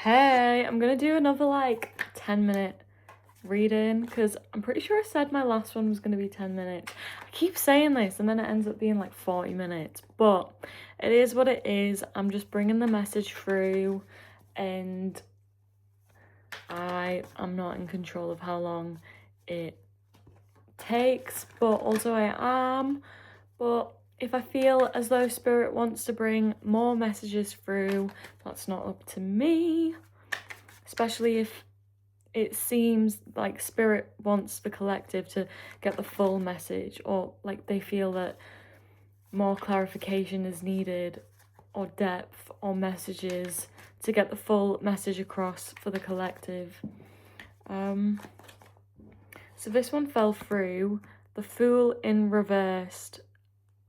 Hey, I'm gonna do another like 10-minute reading because I'm pretty sure I said my last one was gonna be 10 minutes. I keep saying this and then it ends up being like 40 minutes, but it is what it is. I'm just bringing the message through and I am not in control of how long it takes, but also I am. But if I feel as though Spirit wants to bring more messages through, that's not up to me. Especially if it seems like Spirit wants the collective to get the full message, or like they feel that more clarification is needed, or depth, or messages to get the full message across for the collective. So this one fell through. The Fool in reversed.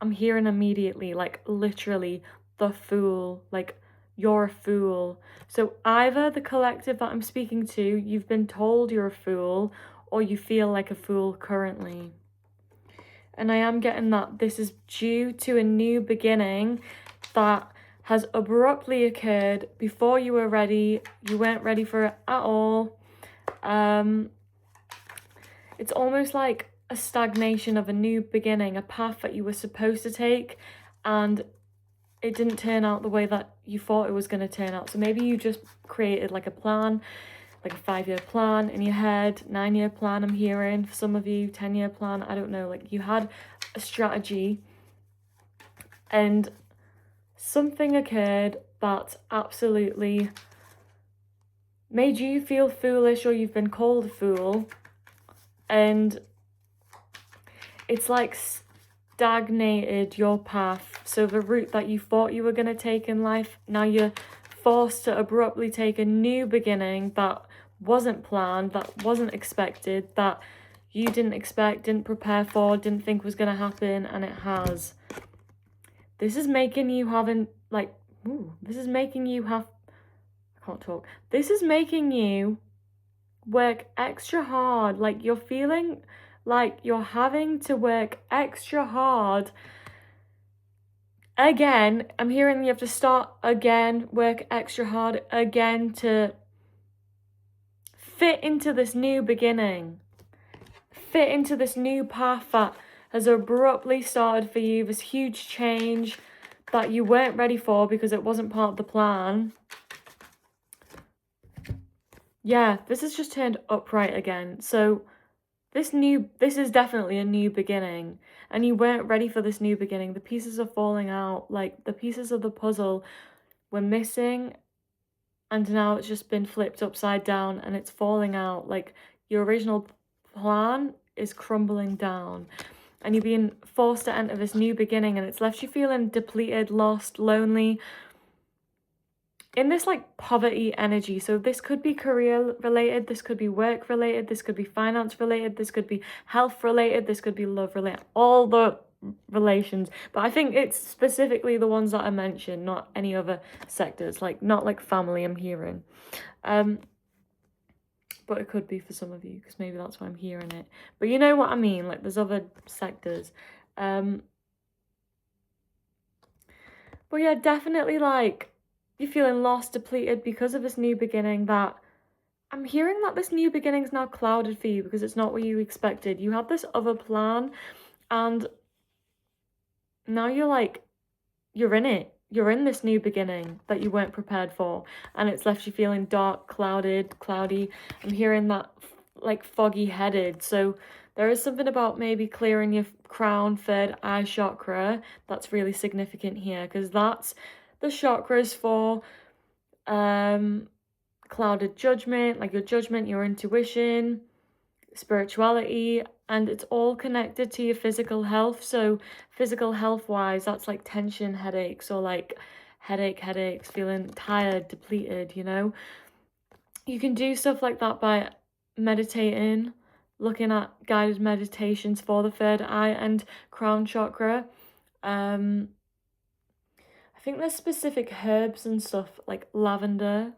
I'm hearing immediately, like literally, the Fool, like you're a fool. So either the collective that I'm speaking to, you've been told you're a fool, or you feel like a fool currently. And I am getting that this is due to a new beginning that has abruptly occurred before you were ready. You weren't ready for it at all. It's almost like a stagnation of a new beginning, a path that you were supposed to take, and it didn't turn out the way that you thought it was going to turn out. So maybe you just created like a plan, like a 5-year plan in your head, 9-year plan I'm hearing for some of you, 10-year plan, I don't know. Like you had a strategy and something occurred that absolutely made you feel foolish, or you've been called a fool, and it's like stagnated your path. So the route that you thought you were going to take in life, now you're forced to abruptly take a new beginning that wasn't planned, that wasn't expected, that you didn't expect, didn't prepare for, didn't think was going to happen, and it has. This is making you this is making you I can't talk. This is making you work extra hard. Like you're feeling like you're having to work extra hard again. I'm hearing you have to start again, work extra hard again to fit into this new beginning, fit into this new path that has abruptly started for you, this huge change that you weren't ready for because it wasn't part of the plan. Yeah, this has just turned upright again. So this is definitely a new beginning, and you weren't ready for this new beginning. The pieces are falling out, like the pieces of the puzzle were missing, and now it's just been flipped upside down and it's falling out. Like your original plan is crumbling down, and you're being forced to enter this new beginning, and it's left you feeling depleted, lost, lonely, in this like poverty energy. So this could be career related, this could be work related, this could be finance related, this could be health related, this could be love related, all the relations. But I think it's specifically the ones that I mentioned, not any other sectors, like not like family I'm hearing. But it could be for some of you because maybe that's why I'm hearing it. But you know what I mean, like there's other sectors. But yeah, definitely like you're feeling lost, depleted because of this new beginning. That I'm hearing that this new beginning is now clouded for you because it's not what you expected. You had this other plan and now you're in it. You're in this new beginning that you weren't prepared for, and it's left you feeling dark, clouded, cloudy. I'm hearing that like foggy headed. So there is something about maybe clearing your crown, third eye chakra that's really significant here, because that's the chakras for clouded judgment, like your judgment, your intuition, spirituality, and it's all connected to your physical health. So physical health wise, that's like tension headaches, or like headaches, feeling tired, depleted, you know. You can do stuff like that by meditating, looking at guided meditations for the third eye and crown chakra. I think there's specific herbs and stuff like lavender.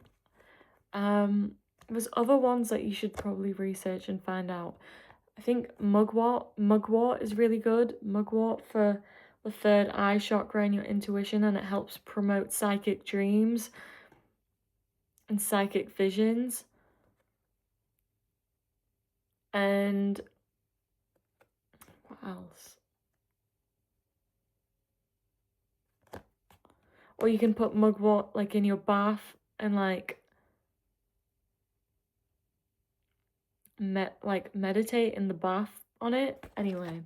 There's other ones that you should probably research and find out. I think mugwort is really good. Mugwort for the third eye chakra and your intuition, and it helps promote psychic dreams. and psychic visions. And what else? Or you can put mugwort like in your bath and like meditate in the bath on it. Anyway,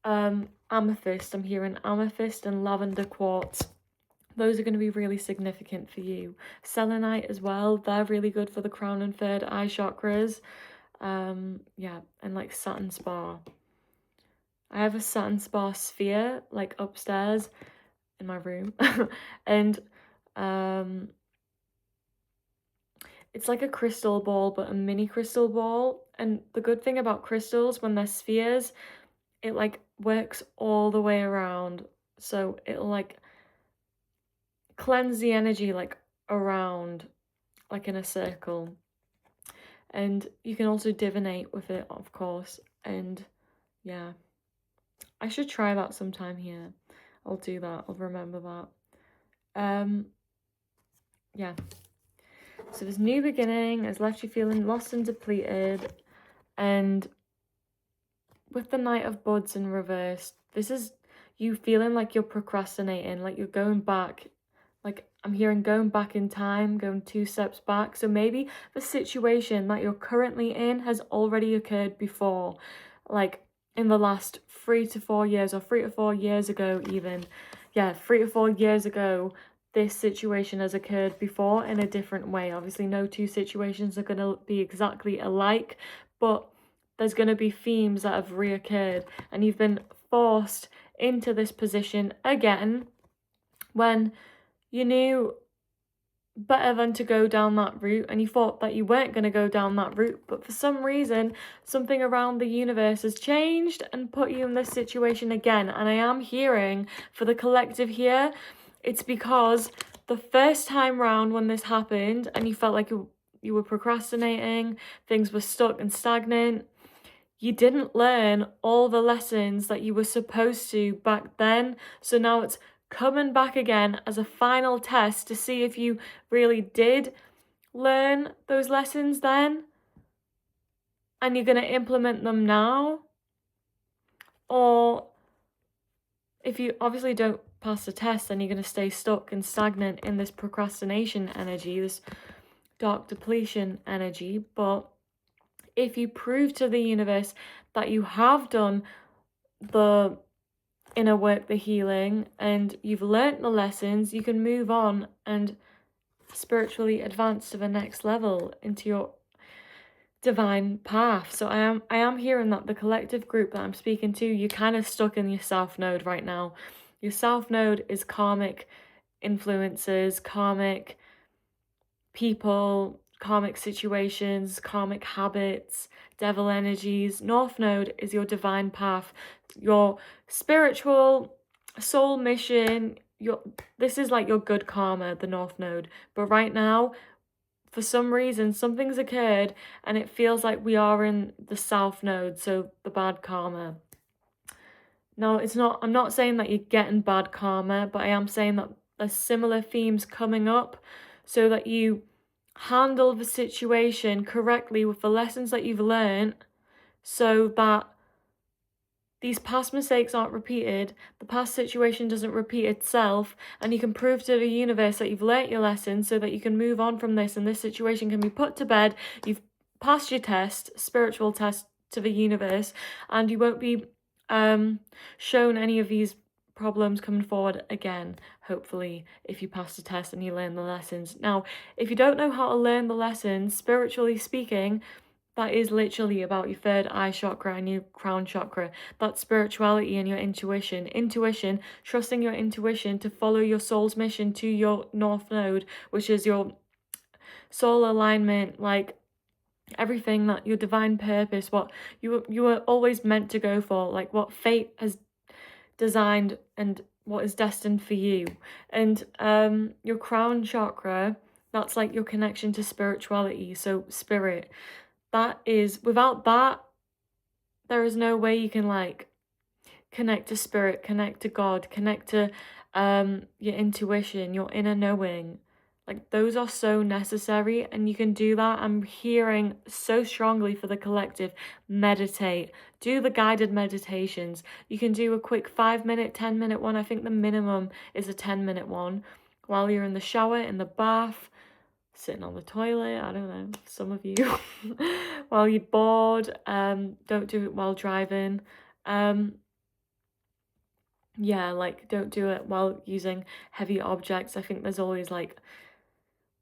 amethyst. I'm hearing amethyst and lavender quartz. Those are going to be really significant for you. Selenite as well. They're really good for the crown and third eye chakras. Yeah, and like satin spar. I have a satin spar sphere like upstairs in my room, and it's like a crystal ball, but a mini crystal ball. And the good thing about crystals, when they're spheres, it like works all the way around. So it'll like cleanse the energy like around, like in a circle. And you can also divinate with it, of course. And yeah, I should try that sometime here. I'll do that. I'll remember that. Yeah. So this new beginning has left you feeling lost and depleted. And with the Knight of Buds in reverse, this is you feeling like you're procrastinating, like you're going back. Like I'm hearing going back in time, going 2 steps back. So maybe the situation that you're currently in has already occurred before, like in the last 3 to 4 years, or 3 to 4 years ago even. Yeah, 3 to 4 years ago, this situation has occurred before in a different way. Obviously, no two situations are going to be exactly alike, but there's going to be themes that have reoccurred, and you've been forced into this position again when you knew better than to go down that route, and you thought that you weren't going to go down that route, but for some reason something around the universe has changed and put you in this situation again. And I am hearing for the collective here, it's because the first time round when this happened and you felt like you were procrastinating, things were stuck and stagnant, you didn't learn all the lessons that you were supposed to back then. So now it's coming back again as a final test to see if you really did learn those lessons then, and you're going to implement them now. Or if you obviously don't pass the test, then you're going to stay stuck and stagnant in this procrastination energy, this dark depletion energy. But if you prove to the universe that you have done the inner work, the healing, and you've learnt the lessons, you can move on and spiritually advance to the next level into your divine path. So I am hearing that the collective group that I'm speaking to, you're kind of stuck in your south node right now. Your south node is karmic influences, karmic people, karmic situations, karmic habits, devil energies. North node is your divine path, your spiritual soul mission. This is like your good karma, the north node. But right now, for some reason, something's occurred and it feels like we are in the south node, so the bad karma. Now, I'm not saying that you're getting bad karma, but I am saying that there's similar themes coming up so that you handle the situation correctly with the lessons that you've learned, so that these past mistakes aren't repeated, the past situation doesn't repeat itself, and you can prove to the universe that you've learnt your lesson so that you can move on from this and this situation can be put to bed. You've passed your test, spiritual test to the universe, and you won't be shown any of these problems coming forward again, hopefully, if you pass the test and you learn the lessons. Now, if you don't know how to learn the lessons, spiritually speaking, that is literally about your third eye chakra and your crown chakra. That's spirituality and your intuition. Intuition, trusting your intuition to follow your soul's mission to your north node, which is your soul alignment, like everything that your divine purpose, what you were always meant to go for, like what fate has designed and what is destined for you. And your crown chakra, that's like your connection to spirituality, so spirit. That is, without that, there is no way you can like connect to spirit, connect to God, connect to your intuition, your inner knowing. Like, those are so necessary, and you can do that. I'm hearing so strongly for the collective, meditate, do the guided meditations. You can do a quick 5-minute, 10-minute one. I think the minimum is a 10-minute one while you're in the shower, in the bath, sitting on the toilet, I don't know, some of you, while you're bored. Don't do it while driving. Yeah, like, don't do it while using heavy objects. I think there's always like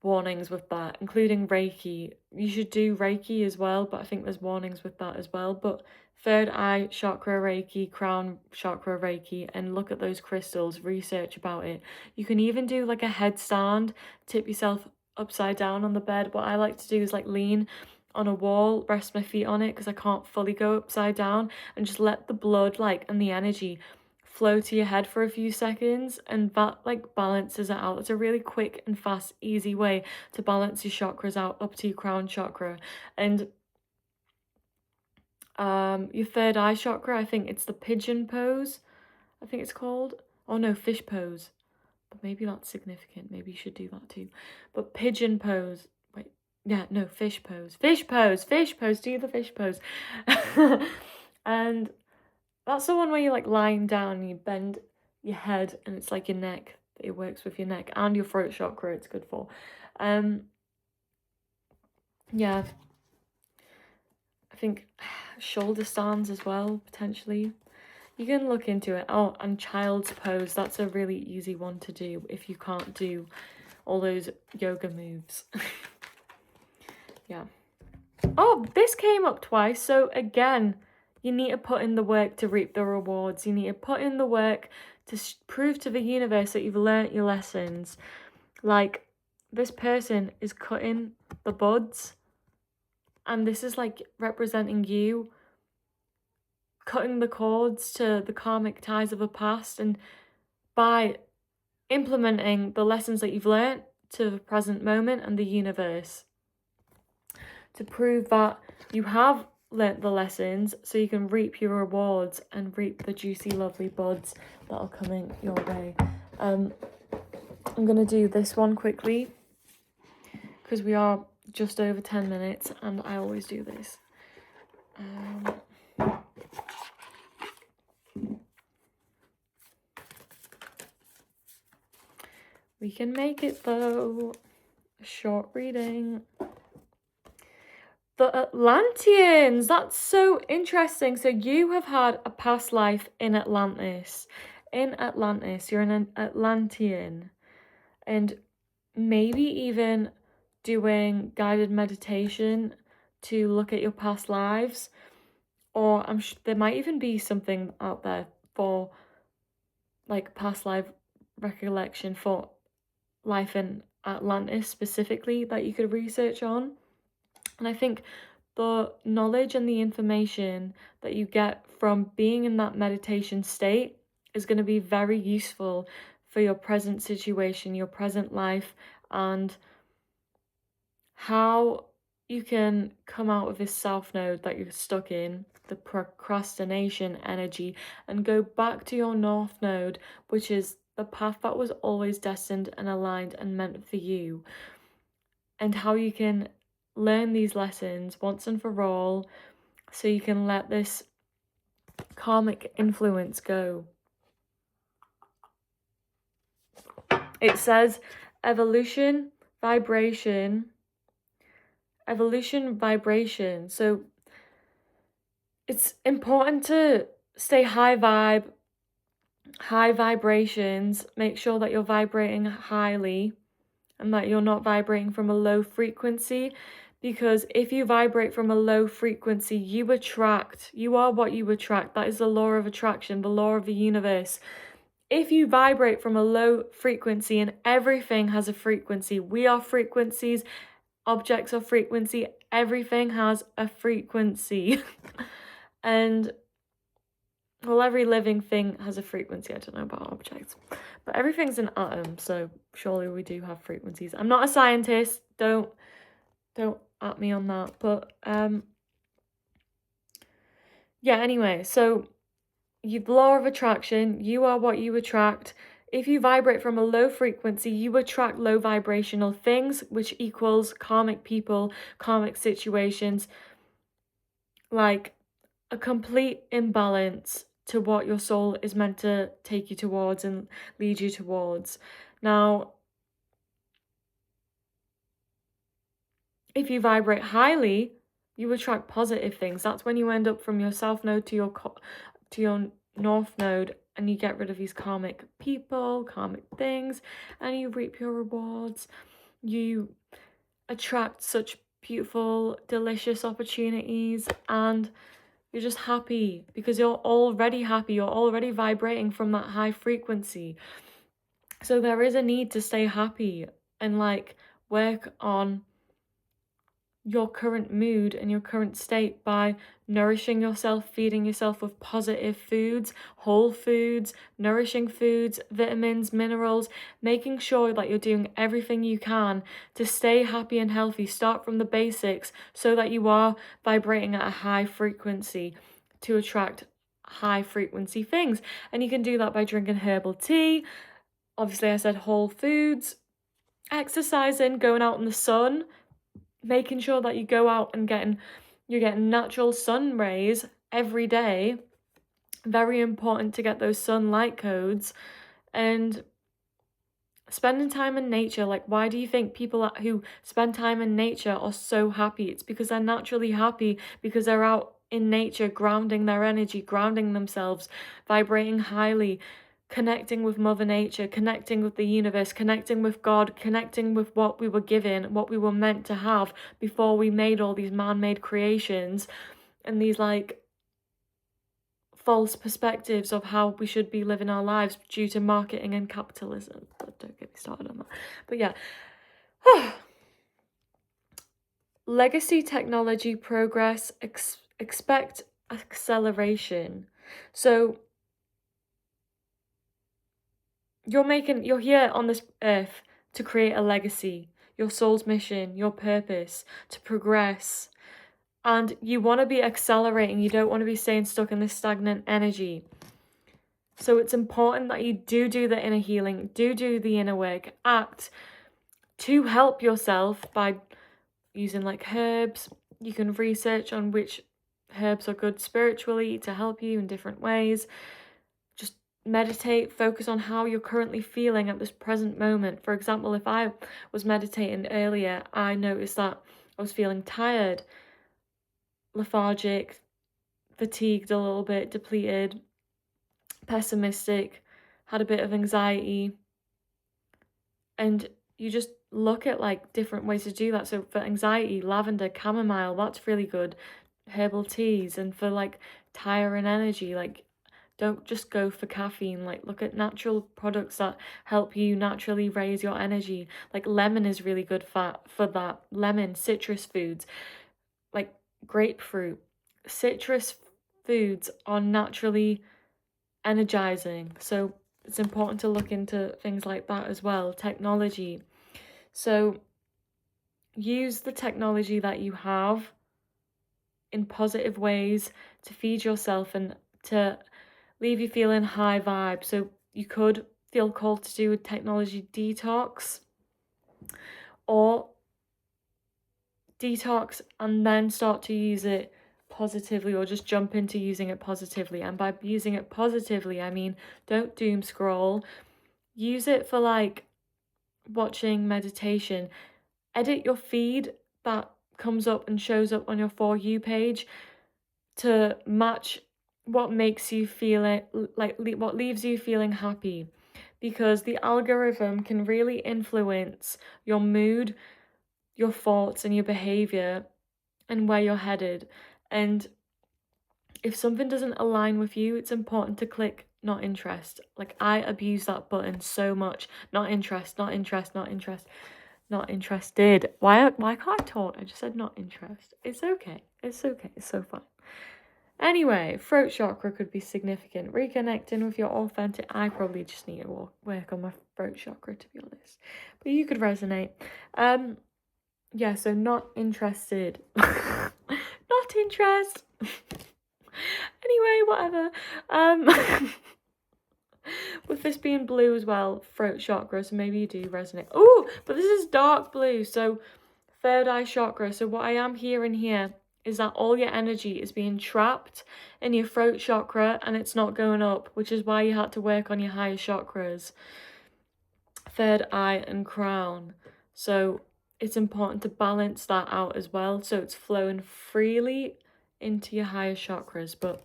warnings with that, including Reiki. You should do Reiki as well, but I think there's warnings with that as well. But third eye chakra Reiki, crown chakra Reiki, and look at those crystals, research about it. You can even do like a headstand, tip yourself upside down on the bed. What I like to do is like lean on a wall, rest my feet on it because I can't fully go upside down, and just let the blood like and the energy flow to your head for a few seconds, and that like balances it out. It's a really quick and fast, easy way to balance your chakras out up to your crown chakra. And your third eye chakra, I think it's the pigeon pose, I think it's called. Oh no, fish pose. But maybe that's significant. Maybe you should do that too. But pigeon pose. Wait, yeah, no, fish pose. Fish pose, fish pose, do the fish pose. And that's the one where you're like lying down and you bend your head, and it's like your neck. It works with your neck and your throat chakra. It's good for. Yeah. I think shoulder stands as well, potentially. You can look into it. Oh, and child's pose. That's a really easy one to do if you can't do all those yoga moves. Yeah. Oh, this came up twice. So again, you need to put in the work to reap the rewards. You need to put in the work to prove to the universe that you've learnt your lessons. Like, this person is cutting the buds, and this is like representing you cutting the cords to the karmic ties of the past, and by implementing the lessons that you've learnt to the present moment and the universe, to prove that you have learnt the lessons so you can reap your rewards and reap the juicy, lovely buds that are coming your way. I'm going to do this one quickly because we are just over 10 minutes and I always do this. We can make it though. A short reading. The Atlanteans, that's so interesting. So you have had a past life in Atlantis. In Atlantis, you're an Atlantean. And maybe even doing guided meditation to look at your past lives. Or there might even be something out there for like past life recollection for life in Atlantis specifically that you could research on. And I think the knowledge and the information that you get from being in that meditation state is going to be very useful for your present situation, your present life, and how you can come out of this south node that you're stuck in, the procrastination energy, and go back to your north node, which is the path that was always destined and aligned and meant for you. And how you can learn these lessons once and for all so you can let this karmic influence go. It says evolution, vibration. So it's important to stay high vibrations. Make sure that you're vibrating highly and that you're not vibrating from a low frequency, because if you vibrate from a low frequency, you are what you attract. That is the law of attraction, the law of the universe. If you vibrate from a low frequency, and everything has a frequency, we are frequencies, objects are frequency, everything has a frequency. And well, every living thing has a frequency. I don't know about objects, but everything's an atom, so surely we do have frequencies. I'm not a scientist, don't at me on that, but yeah, anyway, so the law of attraction, you are what you attract. If you vibrate from a low frequency, you attract low vibrational things, which equals karmic people, karmic situations, like a complete imbalance to what your soul is meant to take you towards and lead you towards. Now, if you vibrate highly, you attract positive things. That's when you end up from your south node to your north node, and you get rid of these karmic people, karmic things, and you reap your rewards. You attract such beautiful, delicious opportunities, and you're just happy because you're already happy. You're already vibrating from that high frequency. So there is a need to stay happy and like work on your current mood and your current state by nourishing yourself, feeding yourself with positive foods, whole foods, nourishing foods, vitamins, minerals, making sure that you're doing everything you can to stay happy and healthy. Start from the basics so that you are vibrating at a high frequency to attract high frequency things. And you can do that by drinking herbal tea. Obviously, I said whole foods, exercising, going out in the sun, making sure that you go out and you're getting natural sun rays every day. Very important to get those sunlight codes. And spending time in nature. Like, why do you think people who spend time in nature are so happy? It's because they're naturally happy, because they're out in nature, grounding their energy, grounding themselves, vibrating highly, connecting with Mother Nature, connecting with the universe, connecting with God, connecting with what we were given, what we were meant to have before we made all these man-made creations and these like false perspectives of how we should be living our lives due to marketing and capitalism. But don't get me started on that. But yeah. Legacy technology progress, expect acceleration. So you're here on this earth to create a legacy, your soul's mission, your purpose, to progress. And you want to be accelerating. You don't want to be staying stuck in this stagnant energy. So it's important that you do the inner healing, do the inner work, act to help yourself by using like herbs. You can research on which herbs are good spiritually to help you in different ways. Just meditate, focus on how you're currently feeling at this present moment. For example, if I was meditating earlier, I noticed that I was feeling tired, lethargic, fatigued a little bit, depleted, pessimistic, had a bit of anxiety. And you just look at like different ways to do that. So for anxiety, lavender, chamomile, that's really good. Herbal teas. And for like tiring energy, like don't just go for caffeine. Like look at natural products that help you naturally raise your energy. Like lemon is really good for that. Lemon, citrus foods, like grapefruit. Citrus foods are naturally energizing. So it's important to look into things like that as well. Technology. So use the technology that you have in positive ways to feed yourself and to leave you feeling high vibe. So you could feel called to do a technology detox, or detox and then start to use it positively, or just jump into using it positively. And by using it positively, I mean don't doom scroll. Use it for like watching meditation. Edit your feed that comes up and shows up on your For You page to match what makes you feel it, like what leaves you feeling happy, because the algorithm can really influence your mood, your thoughts and your behavior and where you're headed. And if something doesn't align with you, it's important to click not interest. Like I abuse that button so much. Not interest, not interest, not interest, not interested. Why can't I talk? I just said not interest. It's okay. It's okay. It's so fun. Anyway, throat chakra could be significant. Reconnecting with your authentic. I probably just need to work on my throat chakra, to be honest. But you could resonate. Yeah, so not interested. Not interest. Anyway, whatever. With this being blue as well, throat chakra, so maybe you do resonate. Oh, but this is dark blue, so third eye chakra. So what I am hearing here is that all your energy is being trapped in your throat chakra and it's not going up, which is why you had to work on your higher chakras, third eye and crown. So it's important to balance that out as well, so it's flowing freely into your higher chakras. But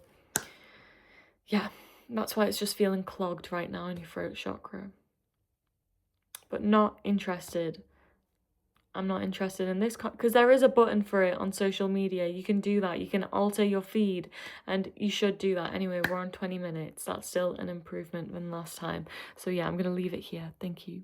yeah, that's why it's just feeling clogged right now in your throat chakra. But not interested. I'm not interested in this, because there is a button for it on social media. You can do that. You can alter your feed, and you should do that. Anyway, we're on 20 minutes. That's still an improvement than last time. So yeah, I'm going to leave it here. Thank you.